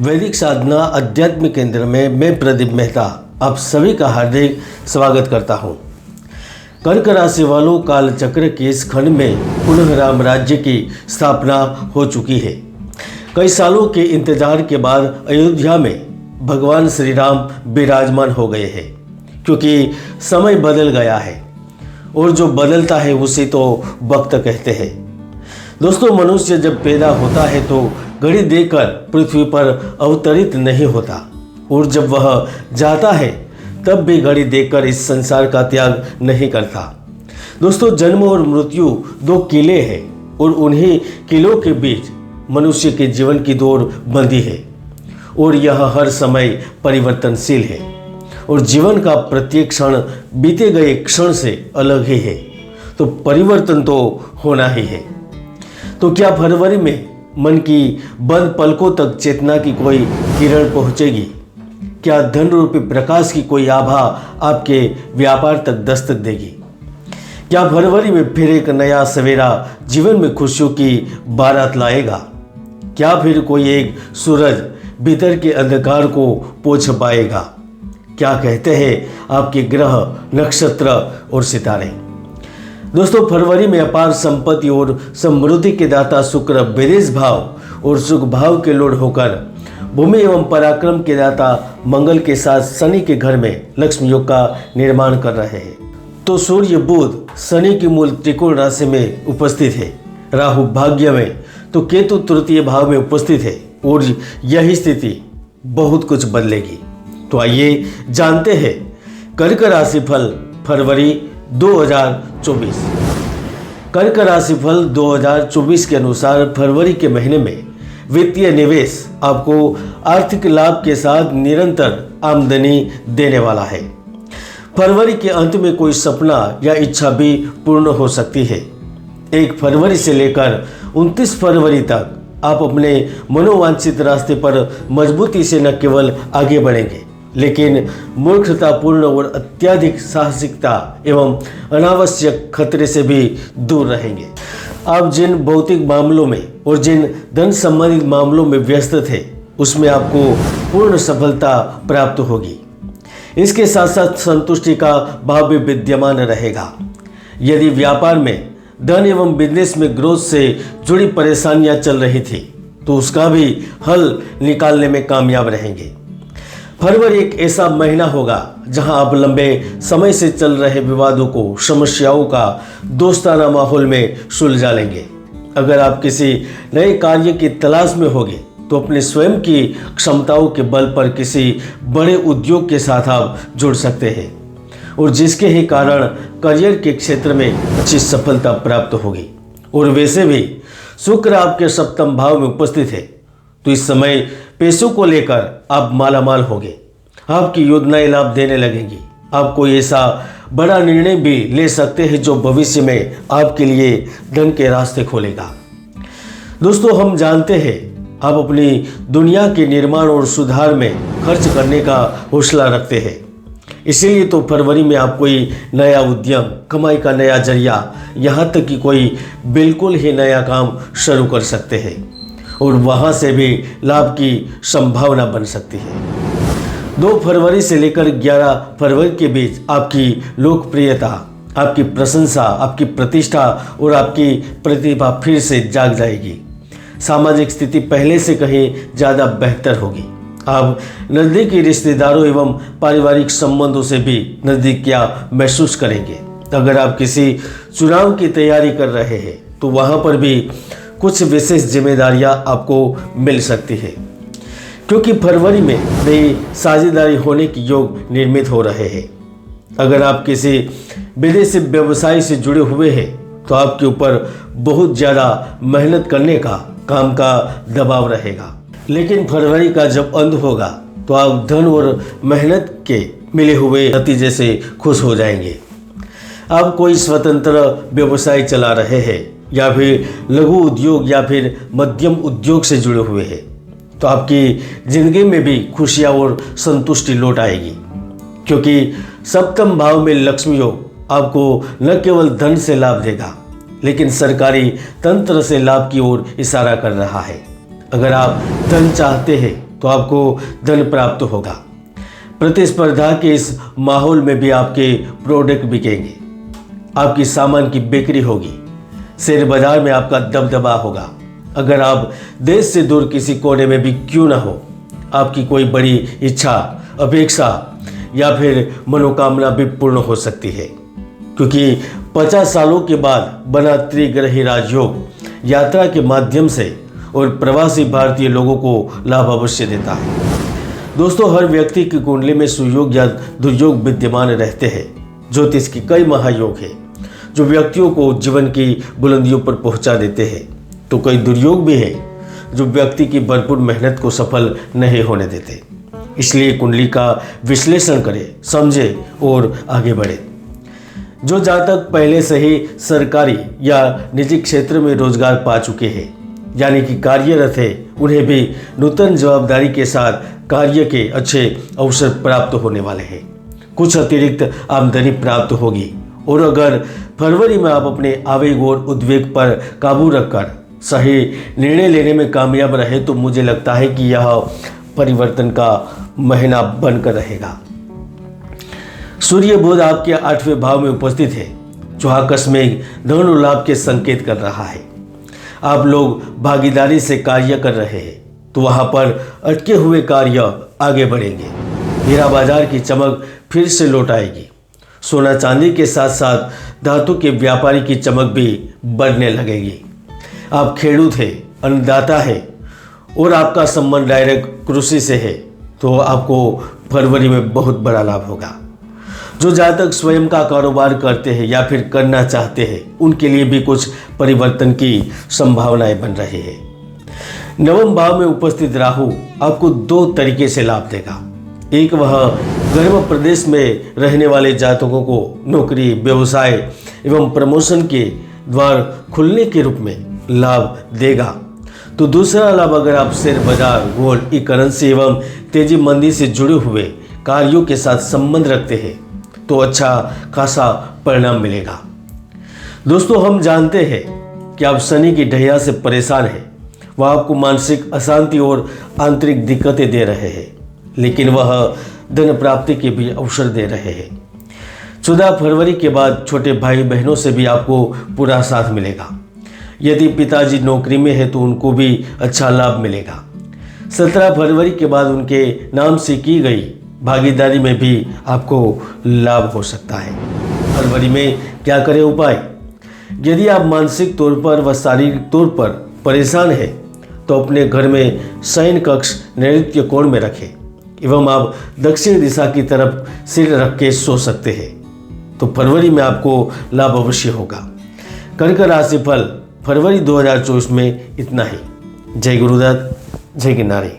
वैदिक साधना आध्यात्मिक केंद्र में मैं प्रदीप मेहता आप सभी का हार्दिक स्वागत करता हूं। कर्क राशि वालों काल चक्र के इस खंड में पुनः राम राज्य की स्थापना हो चुकी है। कई सालों के इंतजार के बाद अयोध्या में भगवान श्री राम विराजमान हो गए हैं, क्योंकि समय बदल गया है और जो बदलता है उसे तो वक्त कहते हैं। दोस्तों, मनुष्य जब पैदा होता है तो घड़ी देकर पृथ्वी पर अवतरित नहीं होता और जब वह जाता है तब भी घड़ी देखकर इस संसार का त्याग नहीं करता। दोस्तों, जन्म और मृत्यु दो किले हैं और उन्हीं किलों के बीच मनुष्य के जीवन की दौड़ बंधी है और यह हर समय परिवर्तनशील है और जीवन का प्रत्येक क्षण बीते गए क्षण से अलग ही है, तो परिवर्तन तो होना ही है। तो क्या फरवरी में मन की बंद पलकों तक चेतना की कोई किरण पहुंचेगी? क्या धन रूपी प्रकाश की कोई आभा आपके व्यापार तक दस्तक देगी? क्या फरवरी में फिर एक नया सवेरा जीवन में खुशियों की बारात लाएगा? क्या फिर कोई एक सूरज भीतर के अंधकार को पोंछ पाएगा? क्या कहते हैं आपके ग्रह, नक्षत्र और सितारे? दोस्तों, फरवरी में अपार संपत्ति और समृद्धि के दाता शुक्र विदेश भाव और सुख भाव के लोड होकर भूमि एवं पराक्रम के दाता मंगल के साथ शनि के घर में लक्ष्मी योग का निर्माण कर रहे हैं। तो सूर्य बुध शनि की मूल त्रिकोण राशि में उपस्थित है, राहु भाग्य में, तो केतु तृतीय भाव में उपस्थित है और यही स्थिति बहुत कुछ बदलेगी। तो आइए जानते हैं कर्क राशि फल फरवरी 2024। कर्क राशि फल 2024 के अनुसार फरवरी के महीने में वित्तीय निवेश आपको आर्थिक लाभ के साथ निरंतर आमदनी देने वाला है। फरवरी के अंत में कोई सपना या इच्छा भी पूर्ण हो सकती है। 1 फरवरी से लेकर 29 फरवरी तक आप अपने मनोवांछित रास्ते पर मजबूती से न केवल आगे बढ़ेंगे, लेकिन मूर्खतापूर्ण और अत्यधिक साहसिकता एवं अनावश्यक खतरे से भी दूर रहेंगे। आप जिन भौतिक मामलों में और जिन धन संबंधित मामलों में व्यस्त थे उसमें आपको पूर्ण सफलता प्राप्त होगी। इसके साथ साथ संतुष्टि का भाव भी विद्यमान रहेगा। यदि व्यापार में धन एवं बिजनेस में ग्रोथ से जुड़ी परेशानियां चल रही थी तो उसका भी हल निकालने में कामयाब रहेंगे। फरवरी एक ऐसा महीना होगा जहां आप लंबे समय से चल रहे विवादों को, समस्याओं का दोस्ताना माहौल में सुलझा लेंगे। अगर आप किसी नए कार्य की तलाश में होंगे तो अपने स्वयं की क्षमताओं के बल पर किसी बड़े उद्योग के साथ आप जुड़ सकते हैं और जिसके ही कारण करियर के क्षेत्र में अच्छी सफलता प्राप्त होगी। और वैसे भी शुक्र आपके सप्तम भाव में उपस्थित है, तो इस समय पैसों को लेकर आप मालामाल होंगे। आपकी योजनाएं लाभ देने लगेंगी। आप कोई ऐसा बड़ा निर्णय भी ले सकते हैं जो भविष्य में आपके लिए धन के रास्ते खोलेगा। दोस्तों, हम जानते हैं आप अपनी दुनिया के निर्माण और सुधार में खर्च करने का हौसला रखते हैं। इसीलिए तो फरवरी में आप कोई नया उद्यम, कमाई का नया जरिया, यहाँ तक कि कोई बिल्कुल ही नया काम शुरू कर सकते हैं और वहाँ से भी लाभ की संभावना बन सकती है। 2 फरवरी से लेकर 11 फरवरी के बीच आपकी लोकप्रियता, आपकी प्रशंसा, आपकी प्रतिष्ठा और आपकी प्रतिभा फिर से जाग जाएगी। सामाजिक स्थिति पहले से कहीं ज़्यादा बेहतर होगी। आप नज़दीकी रिश्तेदारों एवं पारिवारिक संबंधों से भी नज़दीकियाँ महसूस करेंगे। अगर आप किसी चुनाव की तैयारी कर रहे हैं तो वहाँ पर भी कुछ विशेष जिम्मेदारियां आपको मिल सकती है, क्योंकि फरवरी में नई साझेदारी होने की योग निर्मित हो रहे हैं। अगर आप किसी विदेशी व्यवसाय से जुड़े हुए हैं तो आपके ऊपर बहुत ज़्यादा मेहनत करने का काम का दबाव रहेगा, लेकिन फरवरी का जब अंत होगा तो आप धन और मेहनत के मिले हुए नतीजे से खुश हो जाएंगे। आप कोई स्वतंत्र व्यवसाय चला रहे हैं या फिर लघु उद्योग या फिर मध्यम उद्योग से जुड़े हुए हैं तो आपकी जिंदगी में भी खुशियाँ और संतुष्टि लौट आएगी, क्योंकि सप्तम भाव में लक्ष्मी योग आपको न केवल धन से लाभ देगा लेकिन सरकारी तंत्र से लाभ की ओर इशारा कर रहा है। अगर आप धन चाहते हैं तो आपको धन प्राप्त होगा। प्रतिस्पर्धा के इस माहौल में भी आपके प्रोडक्ट बिकेंगे, आपकी सामान की बिक्री होगी, शेयर बाजार में आपका दबदबा होगा। अगर आप देश से दूर किसी कोने में भी क्यों ना हो, आपकी कोई बड़ी इच्छा, अपेक्षा या फिर मनोकामना भी पूर्ण हो सकती है, क्योंकि 50 सालों के बाद बना त्रिग्रही राजयोग यात्रा के माध्यम से और प्रवासी भारतीय लोगों को लाभ अवश्य देता है। दोस्तों, हर व्यक्ति की कुंडली में सुयोग या दुर्योग विद्यमान रहते हैं। ज्योतिष की कई महायोग हैं जो व्यक्तियों को जीवन की बुलंदियों पर पहुंचा देते हैं, तो कई दुर्योग भी है जो व्यक्ति की भरपूर मेहनत को सफल नहीं होने देते। इसलिए कुंडली का विश्लेषण करें, समझें और आगे बढ़े। जो जातक पहले से ही सरकारी या निजी क्षेत्र में रोजगार पा चुके हैं, यानी कि कार्यरत है, उन्हें भी नूतन जवाबदारी के साथ कार्य के अच्छे अवसर प्राप्त होने वाले हैं। कुछ अतिरिक्त आमदनी प्राप्त होगी। और अगर फरवरी में आप अपने आवेग और उद्वेग पर काबू रखकर सही निर्णय लेने में कामयाब रहे तो मुझे लगता है कि यह परिवर्तन का महीना बनकर रहेगा। सूर्य बुध आपके 8वें भाव में उपस्थित है, जो आकस्मिक धन और लाभ के संकेत कर रहा है। आप लोग भागीदारी से कार्य कर रहे हैं तो वहां पर अटके हुए कार्य आगे बढ़ेंगे। हीरा बाजार की चमक फिर से लौट आएगी। सोना चांदी के साथ साथ धातु के व्यापारी की चमक भी बढ़ने लगेगी। आप खेडूत है, अन्नदाता है और आपका संबंध डायरेक्ट कृषि से है, तो आपको फरवरी में बहुत बड़ा लाभ होगा। जो जातक स्वयं का कारोबार करते हैं या फिर करना चाहते हैं, उनके लिए भी कुछ परिवर्तन की संभावनाएं बन रही है। नवम भाव में उपस्थित राहु आपको 2 तरीके से लाभ देगा। एक, वह गर्म प्रदेश में रहने वाले जातकों को नौकरी, व्यवसाय एवं प्रमोशन के द्वार खुलने के रूप में लाभ देगा। तो दूसरा लाभ, अगर आप शेयर बाजार, गोल्ड, ई करेंसी एवं तेजी मंदी से जुड़े हुए कार्यों के साथ संबंध रखते हैं तो अच्छा खासा परिणाम मिलेगा। दोस्तों, हम जानते हैं कि आप शनि की ढैया से परेशान हैं। वह आपको मानसिक अशांति और आंतरिक दिक्कतें दे रहे हैं, लेकिन वह धन प्राप्ति के भी अवसर दे रहे हैं। 14 फरवरी के बाद छोटे भाई बहनों से भी आपको पूरा साथ मिलेगा। यदि पिताजी नौकरी में है तो उनको भी अच्छा लाभ मिलेगा। 17 फरवरी के बाद उनके नाम से की गई भागीदारी में भी आपको लाभ हो सकता है। फरवरी में क्या करें उपाय? यदि आप मानसिक तौर पर व शारीरिक तौर पर परेशान हैं तो अपने घर में शयन कक्ष नैऋत्य कोण में रखें एवं आप दक्षिण दिशा की तरफ सिर रख के सो सकते हैं, तो फरवरी में आपको लाभ अवश्य होगा। कर्क राशि फल फरवरी 2024 में इतना ही। जय गुरुदत्त, जय गिरनारी।